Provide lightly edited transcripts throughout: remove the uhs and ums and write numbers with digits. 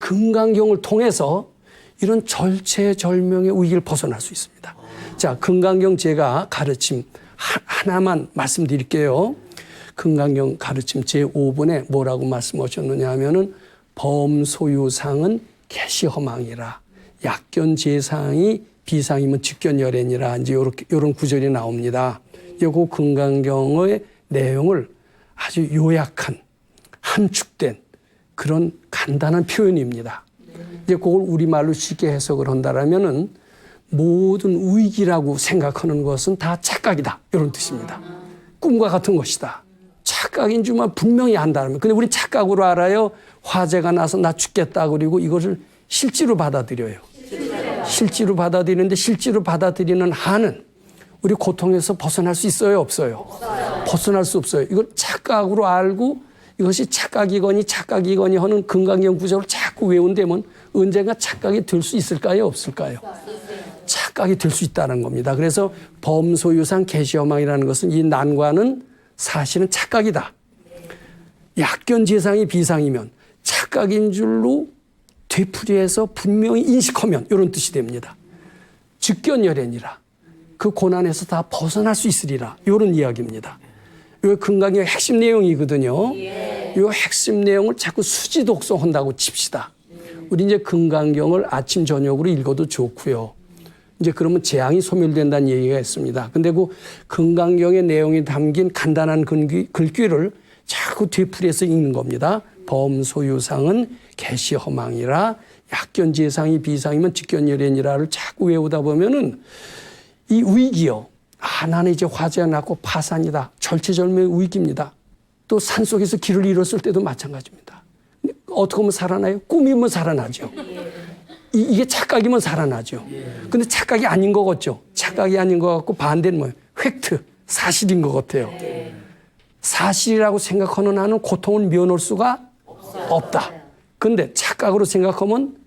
금강경을 통해서 이런 절체절명의 위기를 벗어날 수 있습니다. 자, 금강경 제가 가르침 하나만 말씀드릴게요. 금강경 가르침 제5번에 뭐라고 말씀하셨느냐 하면은 범소유상은 개시허망이라 약견재상이 비상이면 직견열애니라 이제 요런 구절이 나옵니다. 그 금강경의 내용을 아주 요약한 함축된 그런 간단한 표현입니다. 이제 그걸 우리말로 쉽게 해석을 한다라면은 모든 위기라고 생각하는 것은 다 착각이다. 이런 뜻입니다. 꿈과 같은 것이다. 착각인 줄만 분명히 안다면. 근데 우리 착각으로 알아요. 화재가 나서 나 죽겠다. 그리고 이것을 실제로 받아들여요. 실제로 받아들이는데 실제로 받아들이는 한은 우리 고통에서 벗어날 수 있어요? 없어요? 벗어날 수 없어요. 이걸 착각으로 알고 이것이 착각이거니 하는 금강경 구절을 자꾸 외운다면 언젠가 착각이 될 수 있을까요? 없을까요? 착각이 될 수 있다는 겁니다. 그래서 범소유상 개시허망이라는 것은 이 난관은 사실은 착각이다. 약견재상이 비상이면 착각인 줄로 되풀이해서 분명히 인식하면 이런 뜻이 됩니다. 직견열애니라. 그 고난에서 다 벗어날 수 있으리라. 이런 이야기입니다. 이 금강경의 핵심 내용이거든요. 이 핵심 내용을 자꾸 수지 독송한다고 칩시다. 우리 이제 금강경을 아침 저녁으로 읽어도 좋고요. 이제 그러면 재앙이 소멸된다는 얘기가 있습니다. 근데 그 금강경의 내용이 담긴 간단한 글귀를 자꾸 되풀이해서 읽는 겁니다. 범소유상은 개시허망이라 약견재상이 비상이면 직견열애니라를 자꾸 외우다 보면은 이 위기요. 나는 이제 화재가 났고 파산이다. 절체절명의 위기입니다. 또 산속에서 길을 잃었을 때도 마찬가지입니다. 어떻게 하면 살아나요? 꿈이면 살아나죠. 이게 착각이면 살아나죠. 근데 착각이 아닌 것 같죠. 착각이 아닌 것 같고 반대는 뭐예요? 팩트, 사실인 것 같아요. 사실이라고 생각하는 한은 고통을 면할 수가 없다. 근데 착각으로 생각하면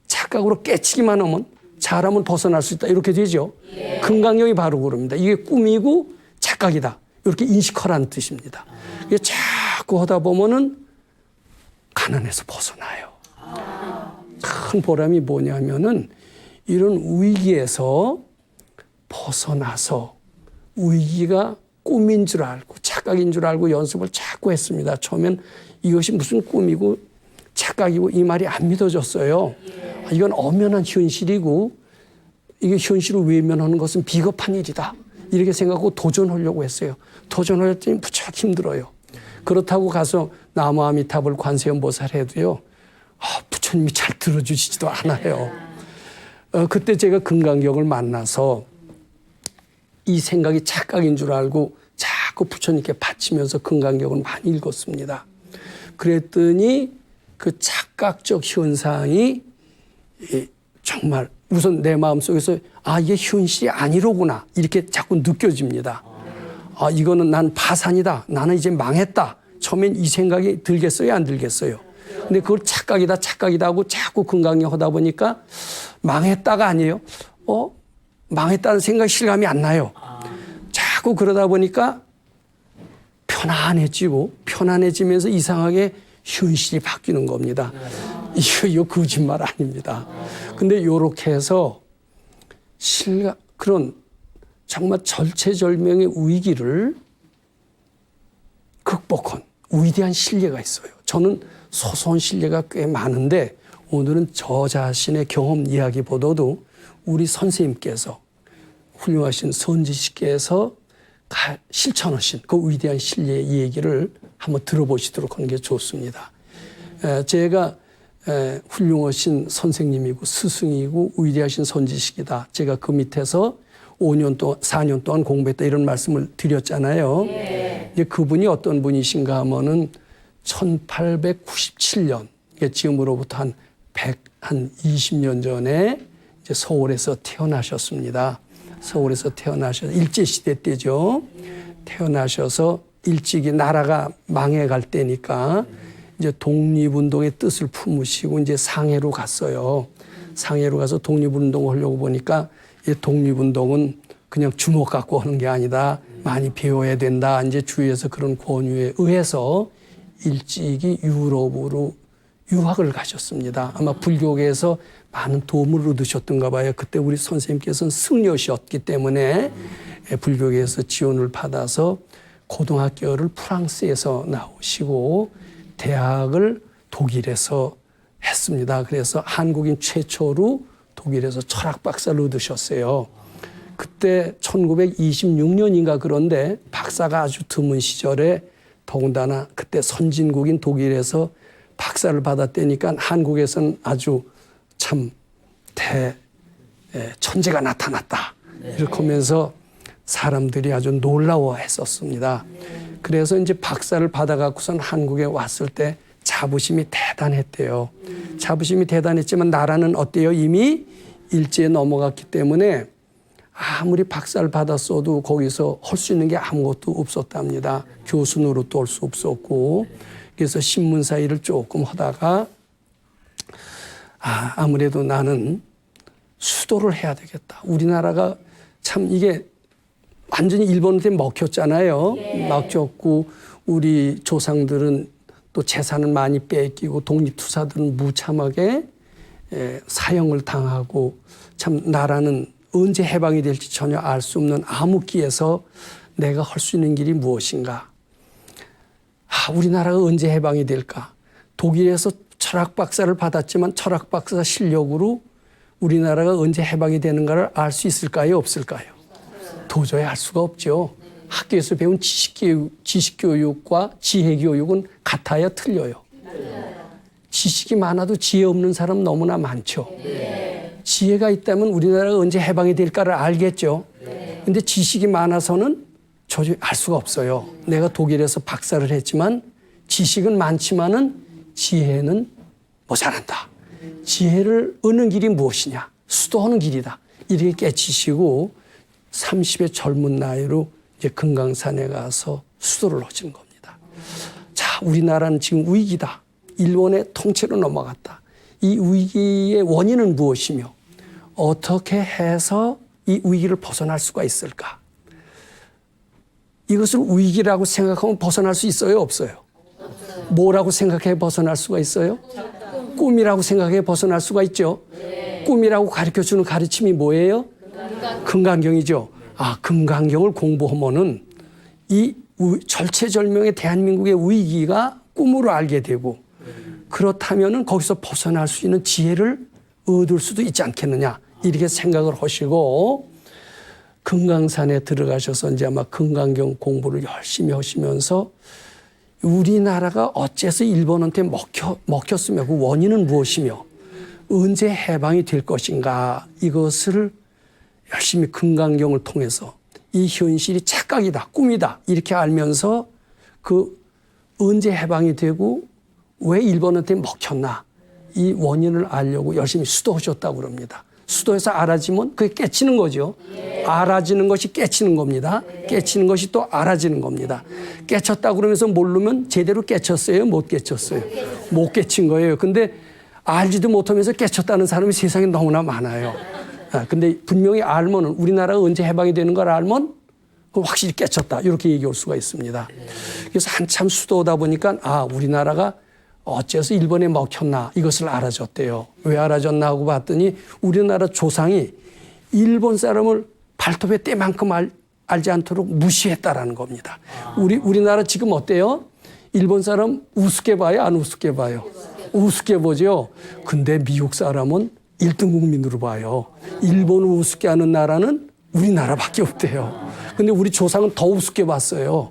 착각으로 깨치기만 하면 잘하면 벗어날 수 있다. 이렇게 되죠. 금강경이 바로 그럽니다. 이게 꿈이고 착각이다. 이렇게 인식하라는 뜻입니다. 이게 자꾸 하다 보면은 가난에서 벗어나요. 큰 보람이 뭐냐면은 이런 위기에서 벗어나서 위기가 꿈인 줄 알고 착각인 줄 알고 연습을 자꾸 했습니다. 처음엔 이것이 무슨 꿈이고 착각이고 이 말이 안 믿어졌어요. 이건 엄연한 현실이고 이게 현실을 외면하는 것은 비겁한 일이다. 이렇게 생각하고 도전하려고 했어요. 도전했더니 무척 힘들어요. 그렇다고 가서 나무아미타불 관세음보살 해도요. 부처님이 잘 들어주시지도 않아요. 그때 제가 금강경을 만나서 이 생각이 착각인 줄 알고 자꾸 부처님께 바치면서 금강경을 많이 읽었습니다. 그랬더니 그 착각적 현상이 정말 우선 내 마음속에서 이게 현실이 아니로구나 이렇게 자꾸 느껴집니다. 이거는 난 파산이다. 나는 이제 망했다. 처음엔 이 생각이 들겠어요? 안 들겠어요? 근데 그걸 착각이다 하고 자꾸 금강경 하다 보니까 망했다가 아니에요. 망했다는 생각 실감이 안 나요. 자꾸 그러다 보니까 편안해지면서 이상하게 현실이 바뀌는 겁니다. 이거 거짓말 아닙니다. 근데 요렇게 해서 그런 정말 절체절명의 위기를 극복한 위대한 신뢰가 있어요. 저는 소소한 신뢰가 꽤 많은데 오늘은 저 자신의 경험 이야기보다도 우리 선생님께서 훌륭하신 선지식께서 실천하신 그 위대한 신뢰의 얘기를 한번 들어보시도록 하는 게 좋습니다. 제가 훌륭하신 선생님이고 스승이고 위대하신 선지식이다. 제가 그 밑에서 4년 동안 공부했다 이런 말씀을 드렸잖아요. 이제 그분이 어떤 분이신가 하면은 1897년, 지금으로부터 한 20년 전에 이제 서울에서 태어나셨습니다. 서울에서 태어나셔서 일제시대 때죠. 태어나셔서 일찍이 나라가 망해갈 때니까 이제 독립운동의 뜻을 품으시고 이제 상해로 갔어요. 상해로 가서 독립운동을 하려고 보니까 이 독립운동은 그냥 주먹 갖고 하는 게 아니다. 많이 배워야 된다. 이제 주위에서 그런 권유에 의해서 일찍이 유학을 가셨습니다. 아마 불교계에서 많은 도움을 얻으셨던가 봐요. 그때 우리 선생님께서는 승려셨기 때문에 불교계에서 지원을 받아서 고등학교를 프랑스에서 나오시고 대학을 독일에서 했습니다. 그래서 한국인 최초로 독일에서 철학 박사를 얻으셨어요. 그때 1926년인가 그런데 박사가 아주 드문 시절에 더군다나 그때 선진국인 독일에서 박사를 받았다니까 한국에서는 아주 참 천재가 나타났다. 이렇게 하면서 사람들이 아주 놀라워했었습니다. 그래서 이제 박사를 받아갖고선 한국에 왔을 때 자부심이 대단했대요. 자부심이 대단했지만 나라는 어때요? 이미 일제에 넘어갔기 때문에 아무리 박사를 받았어도 거기서 할 수 있는 게 아무것도 없었답니다. 교수 노릇도 할 수 없었고. 그래서 신문사 일을 조금 하다가 아무래도 나는 수도를 해야 되겠다. 우리나라가 참 이게 완전히 일본한테 먹혔잖아요. 먹혔고 우리 조상들은 또 재산을 많이 뺏기고 독립투사들은 무참하게 사형을 당하고 참 나라는 언제 해방이 될지 전혀 알 수 없는 암흑기에서 내가 할 수 있는 길이 무엇인가. 우리나라가 언제 해방이 될까. 독일에서 철학 박사를 받았지만 철학 박사 실력으로 우리나라가 언제 해방이 되는가를 알 수 있을까요? 없을까요? 도저히 알 수가 없죠. 학교에서 배운 지식교육과 지혜교육은 같아야 틀려요. 지식이 많아도 지혜 없는 사람 너무나 많죠. 지혜가 있다면 우리나라가 언제 해방이 될까를 알겠죠. 근데 지식이 많아서는 도저히 알 수가 없어요. 내가 독일에서 박사를 했지만 지식은 많지만은 지혜는 모자란다. 지혜를 얻는 길이 무엇이냐? 수도하는 길이다. 이렇게 깨치시고 30의 젊은 나이로 이제 금강산에 가서 수도를 하시는 겁니다. 자, 우리나라는 지금 위기다. 일본의 통치로 넘어갔다. 이 위기의 원인은 무엇이며 어떻게 해서 이 위기를 벗어날 수가 있을까? 이것을 위기라고 생각하면 벗어날 수 있어요? 없어요? 뭐라고 생각해 벗어날 수가 있어요? 꿈이라고 생각해 벗어날 수가 있죠. 꿈이라고 가르쳐주는 가르침이 뭐예요? 금강경이죠. 금강경을 공부하면은 이 절체절명의 대한민국의 위기가 꿈으로 알게 되고 그렇다면은 거기서 벗어날 수 있는 지혜를 얻을 수도 있지 않겠느냐 이렇게 생각을 하시고 금강산에 들어가셔서 이제 아마 금강경 공부를 열심히 하시면서 우리나라가 어째서 일본한테 먹혔으며 그 원인은 무엇이며 언제 해방이 될 것인가 이것을 열심히 금강경을 통해서 이 현실이 착각이다, 꿈이다 이렇게 알면서 그 언제 해방이 되고 왜 일본한테 먹혔나 이 원인을 알려고 열심히 수도하셨다고 그럽니다. 수도에서 알아지면 그게 깨치는 거죠. 알아지는 것이 깨치는 겁니다. 깨치는 것이 또 알아지는 겁니다. 깨쳤다고 그러면서 모르면 제대로 깨쳤어요? 못 깨쳤어요? 못 깨친 거예요. 근데 알지도 못하면서 깨쳤다는 사람이 세상에 너무나 많아요. 근데 분명히 알면은 우리나라가 언제 해방이 되는 걸 알면 그럼 확실히 깨쳤다. 이렇게 얘기할 수가 있습니다. 그래서 한참 수도하다 보니까 우리나라가 어째서 일본에 먹혔나 이것을 알아줬대요. 왜 알아줬나 하고 봤더니 우리나라 조상이 일본 사람을 발톱에 때만큼 알지 않도록 무시했다라는 겁니다. 우리나라 지금 어때요? 일본 사람 우습게 봐요? 안 우습게 봐요? 우습게 보죠. 근데 미국 사람은 1등 국민으로 봐요. 일본을 우습게 하는 나라는 우리나라밖에 없대요. 근데 우리 조상은 더 우습게 봤어요.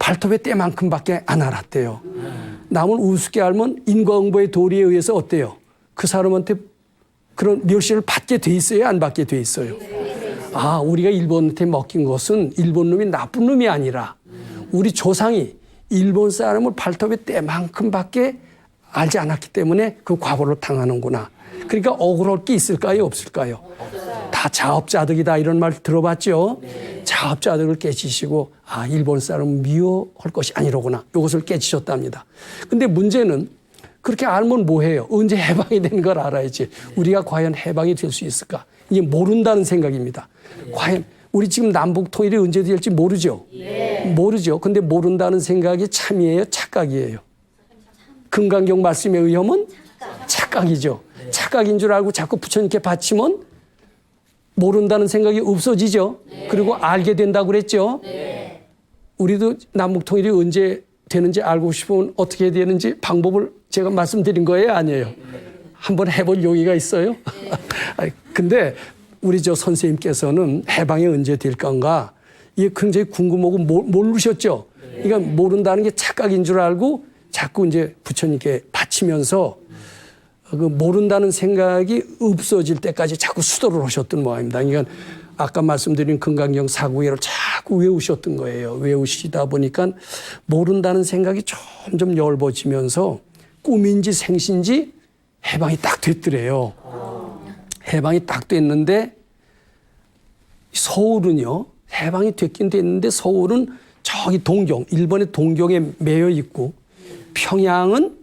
발톱에 때만큼밖에 안 알았대요. 남을 우습게 알면 인과응보의 도리에 의해서 어때요? 그 사람한테 그런 멸시를 받게 돼 있어요? 안 받게 돼 있어요? 우리가 일본한테 먹힌 것은 일본 놈이 나쁜 놈이 아니라 우리 조상이 일본 사람을 발톱에 때만큼밖에 알지 않았기 때문에 그 과보를 당하는구나. 그러니까 억울할 게 있을까요? 없을까요? 다 자업자득이다 이런 말 들어봤죠? 자업자득을 깨치시고 일본 사람은 미워할 것이 아니로구나. 이것을 깨치셨답니다. 근데 문제는 그렇게 알면 뭐해요? 언제 해방이 되는 걸 알아야지. 우리가 과연 해방이 될 수 있을까? 이게 모른다는 생각입니다. 과연 우리 지금 남북 통일이 언제 될지 모르죠? 모르죠. 근데 모른다는 생각이 참이에요? 착각이에요? 금강경 말씀의 의험은 착각이죠. 착각인 줄 알고 자꾸 부처님께 바치면 모른다는 생각이 없어지죠. 그리고 알게 된다고 그랬죠. 우리도 남북통일이 언제 되는지 알고 싶으면 어떻게 되는지 방법을 제가 말씀드린 거예요? 아니에요? 한번 해볼 용의가 있어요? 근데 우리 저 선생님께서는 해방이 언제 될 건가 이게 굉장히 궁금하고 모르셨죠? 그러니까 모른다는 게 착각인 줄 알고 자꾸 이제 부처님께 바치면서 그 모른다는 생각이 없어질 때까지 자꾸 수도를 하셨던 모양입니다. 그러니까 아까 말씀드린 금강경 사구회를 자꾸 외우셨던 거예요. 외우시다 보니까 모른다는 생각이 점점 열버지면서 꿈인지 생신지 해방이 딱 됐더래요. 해방이 딱 됐는데 서울은요. 해방이 됐긴 됐는데 서울은 저기 동경, 일본의 동경에 매여 있고 평양은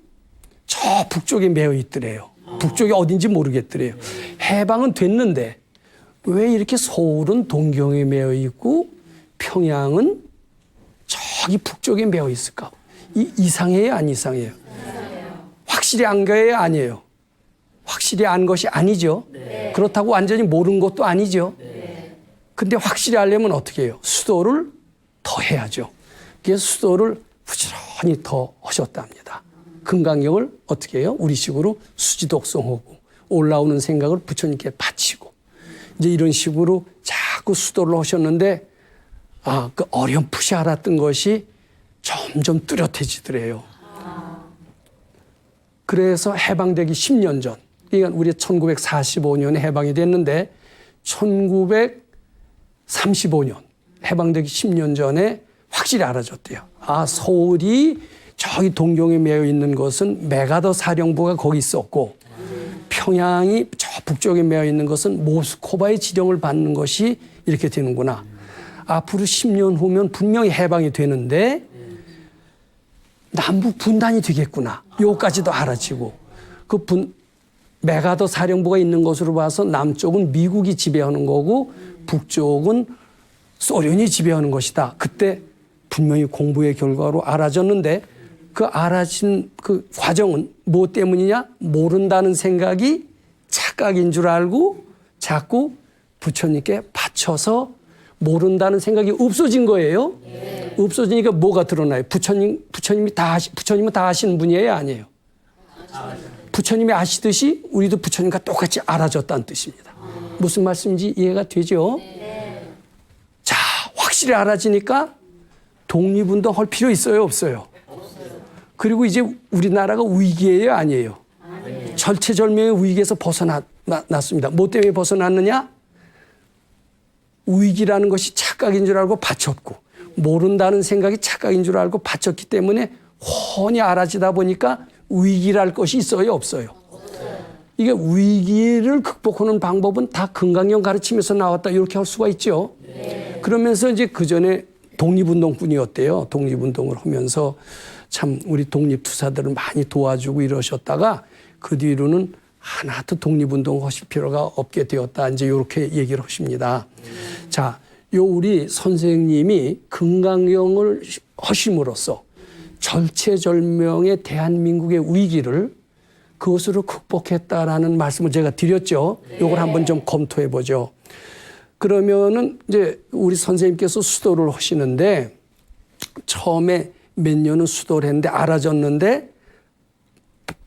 저 북쪽에 매여 있더래요. 북쪽이 어딘지 모르겠더래요. 해방은 됐는데 왜 이렇게 서울은 동경에 매여 있고 평양은 저기 북쪽에 매여 있을까? 이상해요? 안 이상해요? 확실히 안 거예요? 아니에요? 확실히 안 것이 아니죠. 그렇다고 완전히 모르는 것도 아니죠. 근데 확실히 알려면 어떻게 해요? 수도를 더 해야죠. 그래서 수도를 부지런히 더 하셨답니다. 금강경을 어떻게 해요? 우리식으로 수지독성하고 올라오는 생각을 부처님께 바치고 이제 이런 식으로 자꾸 수도를 하셨는데 그 어렴풋이 알았던 것이 점점 뚜렷해지더래요. 그래서 해방되기 10년 전, 그러니까 우리 1945년에 해방이 됐는데 1935년 해방되기 10년 전에 확실히 알아졌대요. 서울이 저기 동경에 매여 있는 것은 메가더 사령부가 거기 있었고 평양이 저 북쪽에 매여 있는 것은 모스크바의 지령을 받는 것이 이렇게 되는구나. 앞으로 10년 후면 분명히 해방이 되는데 남북 분단이 되겠구나. 요까지도 알아지고 메가더 사령부가 있는 것으로 봐서 남쪽은 미국이 지배하는 거고 북쪽은 소련이 지배하는 것이다. 그때 분명히 공부의 결과로 알아졌는데 그 알아진 그 과정은 무엇 때문이냐? 모른다는 생각이 착각인 줄 알고 자꾸 부처님께 바쳐서 모른다는 생각이 없어진 거예요. 없어지니까 뭐가 드러나요? 부처님은 다 아시는 분이에요? 아니에요? 부처님이 아시듯이 우리도 부처님과 똑같이 알아졌다는 뜻입니다. 무슨 말씀인지 이해가 되죠? 자, 확실히 알아지니까 독립운동 할 필요 있어요? 없어요? 그리고 이제 우리나라가 위기예요? 아니에요? 절체절명의 위기에서 벗어났습니다. 뭐 때문에 벗어났느냐? 위기라는 것이 착각인 줄 알고 바쳤고 모른다는 생각이 착각인 줄 알고 바쳤기 때문에 훤히 알아지다 보니까 위기랄 것이 있어요? 없어요? 이게 위기를 극복하는 방법은 다 금강경 가르치면서 나왔다 이렇게 할 수가 있죠. 그러면서 이제 그전에 독립운동꾼이었대요. 독립운동을 하면서 참 우리 독립투사들을 많이 도와주고 이러셨다가 그 뒤로는 하나도 독립운동 하실 필요가 없게 되었다. 이제 이렇게 얘기를 하십니다. 자, 우리 선생님이 금강경을 하심으로써 절체절명의 대한민국의 위기를 그것으로 극복했다라는 말씀을 제가 드렸죠. 이걸 한번 좀 검토해 보죠. 그러면은 이제 우리 선생님께서 수도를 하시는데 처음에 몇 년은 수도를 했는데 알아졌는데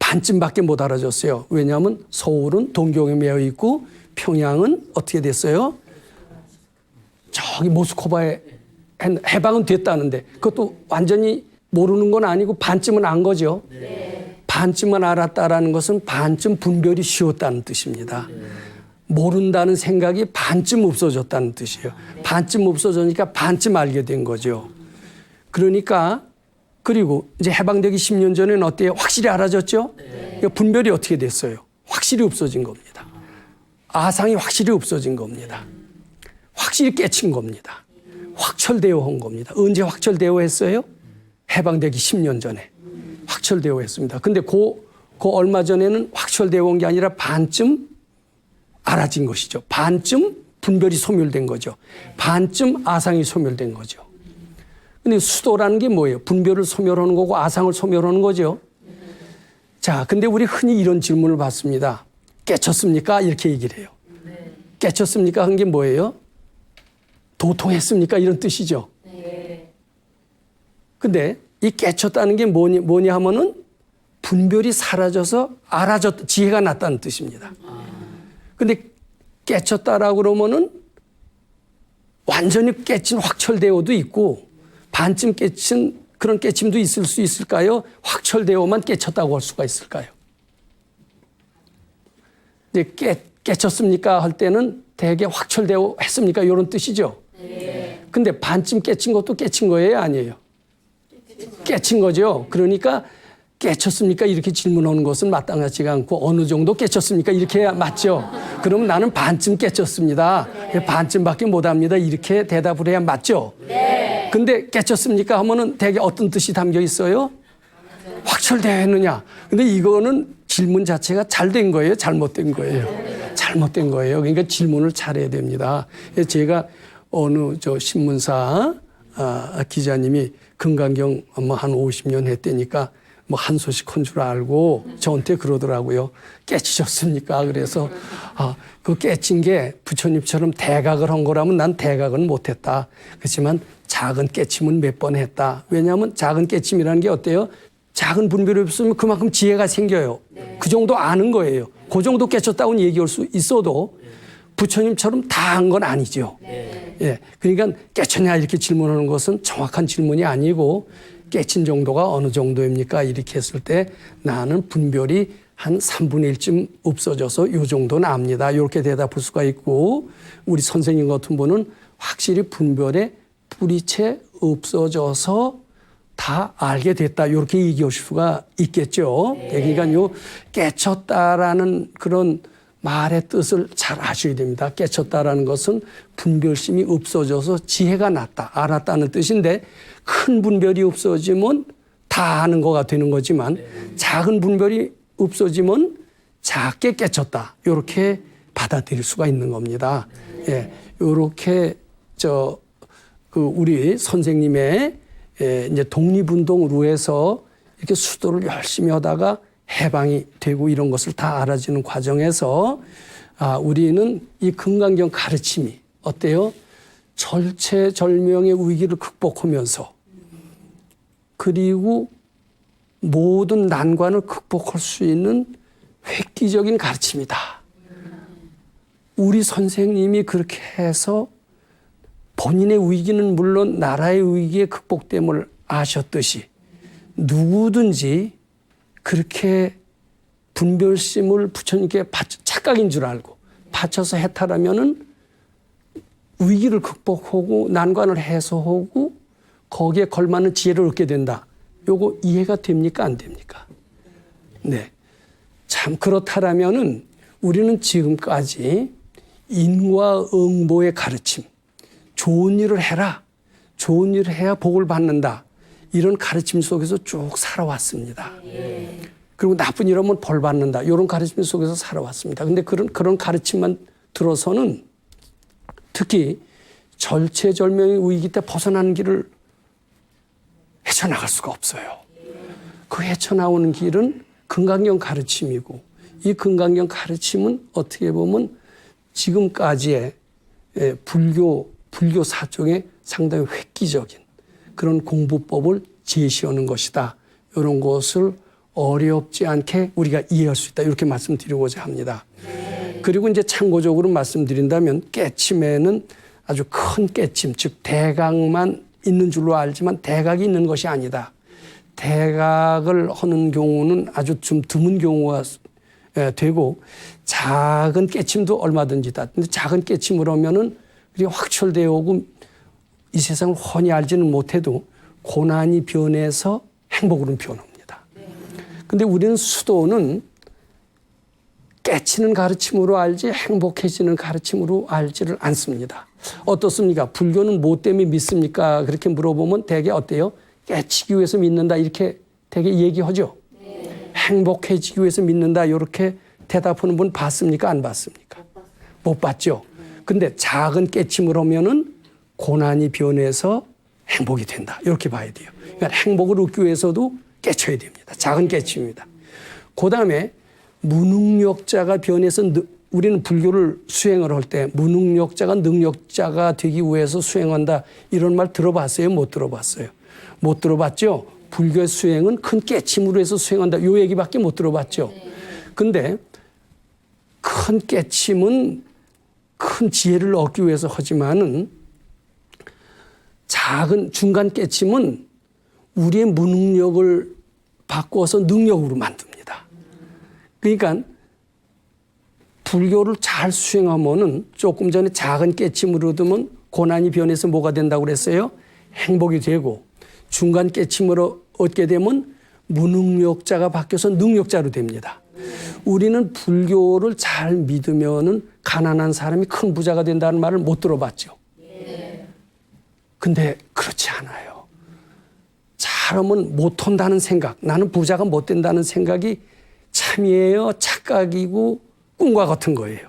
반쯤밖에 못 알아졌어요. 왜냐하면 서울은 동경에 매여 있고 평양은 어떻게 됐어요? 저기 모스크바에 해방은 됐다는데 그것도 완전히 모르는 건 아니고 반쯤은 안 거죠. 반쯤은 알았다라는 것은 반쯤 분별이 쉬웠다는 뜻입니다. 모른다는 생각이 반쯤 없어졌다는 뜻이에요. 반쯤 없어지니까 반쯤 알게 된 거죠. 그러니까 그리고 이제 해방되기 10년 전에는 어때요? 확실히 알아졌죠? 그러니까 분별이 어떻게 됐어요? 확실히 없어진 겁니다. 아상이 확실히 없어진 겁니다. 확실히 깨친 겁니다. 확철대오 한 겁니다. 언제 확철대오 했어요? 해방되기 10년 전에 확철대오 했습니다. 근데 그 얼마 전에는 확철대오 한 게 아니라 반쯤 알아진 것이죠. 반쯤 분별이 소멸된 거죠. 반쯤 아상이 소멸된 거죠. 근데 수도라는 게 뭐예요? 분별을 소멸하는 거고 아상을 소멸하는 거죠. 자, 근데 우리 흔히 이런 질문을 받습니다. 깨쳤습니까? 이렇게 얘기를 해요. 깨쳤습니까? 한 게 뭐예요? 도통했습니까? 이런 뜻이죠. 근데 이 깨쳤다는 게 뭐냐 하면은 분별이 사라져서 지혜가 났다는 뜻입니다. 근데 깨쳤다라고 그러면은 완전히 깨친 확철대오도 있고 반쯤 깨친 그런 깨침도 있을 수 있을까요? 확철대오만 깨쳤다고 할 수가 있을까요? 이제 깨쳤습니까? 할 때는 대개 확철대오 했습니까? 이런 뜻이죠. 근데 반쯤 깨친 것도 깨친 거예요? 아니에요? 깨친 거죠. 그러니까 깨쳤습니까? 이렇게 질문하는 것은 마땅하지가 않고 어느 정도 깨쳤습니까? 이렇게 해야 맞죠. 그러면 나는 반쯤 깨쳤습니다. 반쯤밖에 못합니다. 이렇게 대답을 해야 맞죠. 근데 깨쳤습니까? 하면은 대개 어떤 뜻이 담겨 있어요? 확철되어 했느냐. 근데 이거는 질문 자체가 잘 된 거예요? 잘못된 거예요? 잘못된 거예요. 그러니까 질문을 잘해야 됩니다. 제가 어느 신문사 기자님이 금강경 한 50년 했다니까 한 소식 한 줄 알고 저한테 그러더라고요. 깨치셨습니까? 그래서 그 깨친 게 부처님처럼 대각을 한 거라면 난 대각은 못했다. 그렇지만 작은 깨침은 몇 번 했다. 왜냐하면 작은 깨침이라는 게 어때요? 작은 분별이 없으면 그만큼 지혜가 생겨요. 그 정도 아는 거예요. 그 정도 깨쳤다고는 얘기할 수 있어도 부처님처럼 다 한 건 아니죠. 예, 그러니까 깨쳤냐 이렇게 질문하는 것은 정확한 질문이 아니고 깨친 정도가 어느 정도입니까? 이렇게 했을 때 나는 분별이 한 3분의 1쯤 없어져서 이 정도는 압니다. 이렇게 대답할 수가 있고 우리 선생님 같은 분은 확실히 분별에 뿌리채 없어져서 다 알게 됐다. 이렇게 얘기할 수가 있겠죠. 그러니까 요 깨쳤다라는 그런 말의 뜻을 잘 아셔야 됩니다. 깨쳤다라는 것은 분별심이 없어져서 지혜가 났다, 알았다는 뜻인데 큰 분별이 없어지면 다 아는 거가 되는 거지만 작은 분별이 없어지면 작게 깨쳤다. 이렇게 받아들일 수가 있는 겁니다. 예, 이렇게 우리 선생님의 이제 독립운동으로 해서 이렇게 수도를 열심히 하다가 해방이 되고 이런 것을 다 알아지는 과정에서 우리는 이 금강경 가르침이 어때요? 절체절명의 위기를 극복하면서 그리고 모든 난관을 극복할 수 있는 획기적인 가르침이다. 우리 선생님이 그렇게 해서 본인의 위기는 물론 나라의 위기의 극복됨을 아셨듯이 누구든지 그렇게 분별심을 부처님께 착각인 줄 알고 바쳐서 해탈하면은 위기를 극복하고 난관을 해소하고 거기에 걸맞는 지혜를 얻게 된다. 요거 이해가 됩니까? 안 됩니까? 네. 참 그렇다라면은 우리는 지금까지 인과응보의 가르침, 좋은 일을 해라. 좋은 일을 해야 복을 받는다. 이런 가르침 속에서 쭉 살아왔습니다. 그리고 나쁜 일 하면 벌 받는다. 이런 가르침 속에서 살아왔습니다. 근데 그런 가르침만 들어서는 특히 절체절명의 위기 때 벗어나는 길을 헤쳐나갈 수가 없어요. 그 헤쳐나오는 길은 금강경 가르침이고 이 금강경 가르침은 어떻게 보면 지금까지의 불교 사정의 상당히 획기적인 그런 공부법을 제시하는 것이다. 이런 것을 어렵지 않게 우리가 이해할 수 있다. 이렇게 말씀드리고자 합니다. 그리고 이제 참고적으로 말씀드린다면 깨침에는 아주 큰 깨침, 즉 대각만 있는 줄로 알지만 대각이 있는 것이 아니다. 대각을 하는 경우는 아주 좀 드문 경우가 되고 작은 깨침도 얼마든지다. 근데 작은 깨침을 하면은 확철되어 오고 이 세상을 훤히 알지는 못해도 고난이 변해서 행복으로 변합니다. 근데 우리는 수도는 깨치는 가르침으로 알지 행복해지는 가르침으로 알지를 않습니다. 어떻습니까? 불교는 뭐 때문에 믿습니까? 그렇게 물어보면 대개 어때요? 깨치기 위해서 믿는다 이렇게 되게 얘기하죠. 행복해지기 위해서 믿는다 이렇게 대답하는 분 봤습니까? 안 봤습니까? 못 봤죠. 근데 작은 깨침을 하면은 고난이 변해서 행복이 된다. 이렇게 봐야 돼요. 그러니까 행복을 얻기 위해서도 깨쳐야 됩니다. 작은 깨침입니다. 그다음에 무능력자가 변해서 우리는 불교를 수행을 할 때 무능력자가 능력자가 되기 위해서 수행한다 이런 말 들어봤어요? 못 들어봤어요? 못 들어봤죠? 불교의 수행은 큰 깨침으로 해서 수행한다. 요 얘기밖에 못 들어봤죠? 근데 큰 깨침은 큰 지혜를 얻기 위해서 하지만은 작은 중간 깨침은 우리의 무능력을 바꿔서 능력으로 만듭니다. 그러니까 불교를 잘 수행하면은 조금 전에 작은 깨침으로 두면 고난이 변해서 뭐가 된다고 그랬어요? 행복이 되고 중간 깨침으로 얻게 되면 무능력자가 바뀌어서 능력자로 됩니다. 우리는 불교를 잘 믿으면은 가난한 사람이 큰 부자가 된다는 말을 못 들어봤죠. 근데 그렇지 않아요. 잘하면 못한다는 생각, 나는 부자가 못 된다는 생각이 참이에요, 착각이고 꿈과 같은 거예요.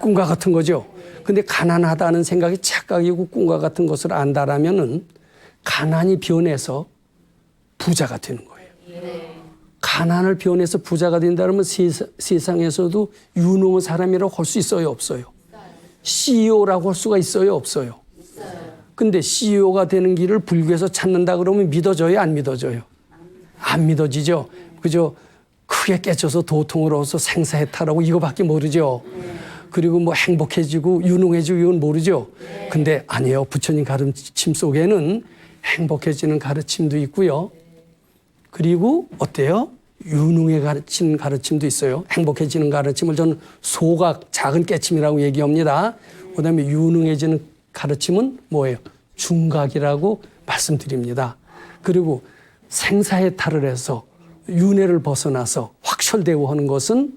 꿈과 같은 거죠. 근데 가난하다는 생각이 착각이고 꿈과 같은 것을 안다라면은 가난이 변해서 부자가 되는 거예요. 가난을 변해서 부자가 된다면 세상에서도 유능한 사람이라고 할 수 있어요, 없어요? CEO라고 할 수가 있어요, 없어요? 근데 CEO가 되는 길을 불교에서 찾는다 그러면 믿어져요, 안 믿어져요? 안 믿어지죠. 그죠? 크게 깨쳐서 도통을 얻어서 생사해탈하고 이거밖에 모르죠. 그리고 뭐 행복해지고 유능해지고 이건 모르죠. 근데 아니에요. 부처님 가르침 속에는 행복해지는 가르침도 있고요. 그리고 어때요? 유능해지는 가르침도 있어요. 행복해지는 가르침을 저는 소각, 작은 깨침이라고 얘기합니다. 그다음에 유능해지는 가르침은 뭐예요? 중각이라고 말씀드립니다. 그리고 생사해탈을 해서 윤회를 벗어나서 확철되고 하는 것은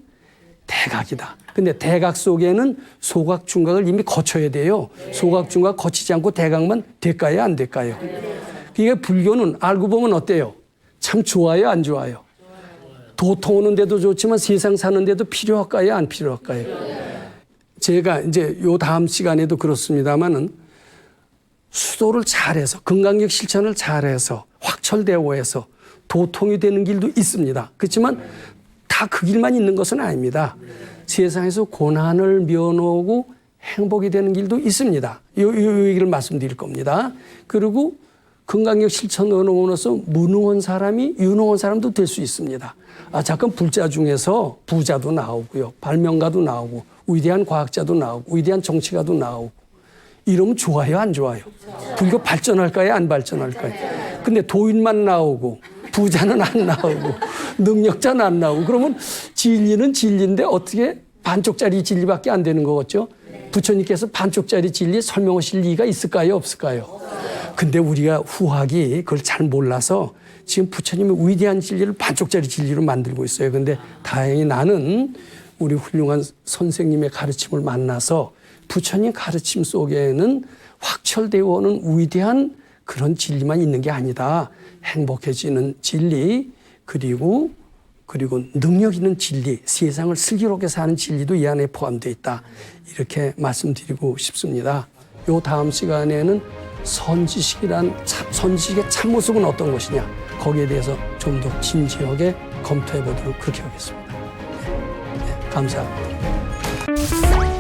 대각이다. 근데 대각 속에는 소각, 중각을 이미 거쳐야 돼요. 소각, 중각 거치지 않고 대각만 될까요? 안 될까요? 그러니까 불교는 알고 보면 어때요? 참 좋아요? 안 좋아요? 도통 오는 데도 좋지만 세상 사는 데도 필요할까요? 안 필요할까요? 제가 이제 요 다음 시간에도 그렇습니다만은 수도를 잘해서 건강력 실천을 잘해서 확철되고 해서 도통이 되는 길도 있습니다. 그렇지만 다 그 길만 있는 것은 아닙니다. 세상에서 고난을 면하고 행복이 되는 길도 있습니다. 이 얘기를 말씀드릴 겁니다. 그리고 건강력 실천으로서 무능한 사람이 유능한 사람도 될 수 있습니다. 잠깐 불자 중에서 부자도 나오고요. 발명가도 나오고 위대한 과학자도 나오고 위대한 정치가도 나오고 이러면 좋아요, 안 좋아요? 불교 발전할까요, 안 발전할까요? 근데 도인만 나오고 부자는 안 나오고 능력자는 안 나오고 그러면 진리는 진리인데 어떻게 반쪽짜리 진리밖에 안 되는 거겠죠? 부처님께서 반쪽짜리 진리 설명하실 리가 있을까요, 없을까요? 근데 우리가 후학이 그걸 잘 몰라서 지금 부처님의 위대한 진리를 반쪽짜리 진리로 만들고 있어요. 근데 다행히 나는 우리 훌륭한 선생님의 가르침을 만나서 부처님 가르침 속에는 확철되어 오는 위대한 그런 진리만 있는 게 아니다. 행복해지는 진리, 그리고 능력 있는 진리, 세상을 슬기롭게 사는 진리도 이 안에 포함되어 있다. 이렇게 말씀드리고 싶습니다. 요 다음 시간에는 선지식의 참모습은 어떤 것이냐, 거기에 대해서 좀 더 진지하게 검토해 보도록 그렇게 하겠습니다. 네, 감사합니다.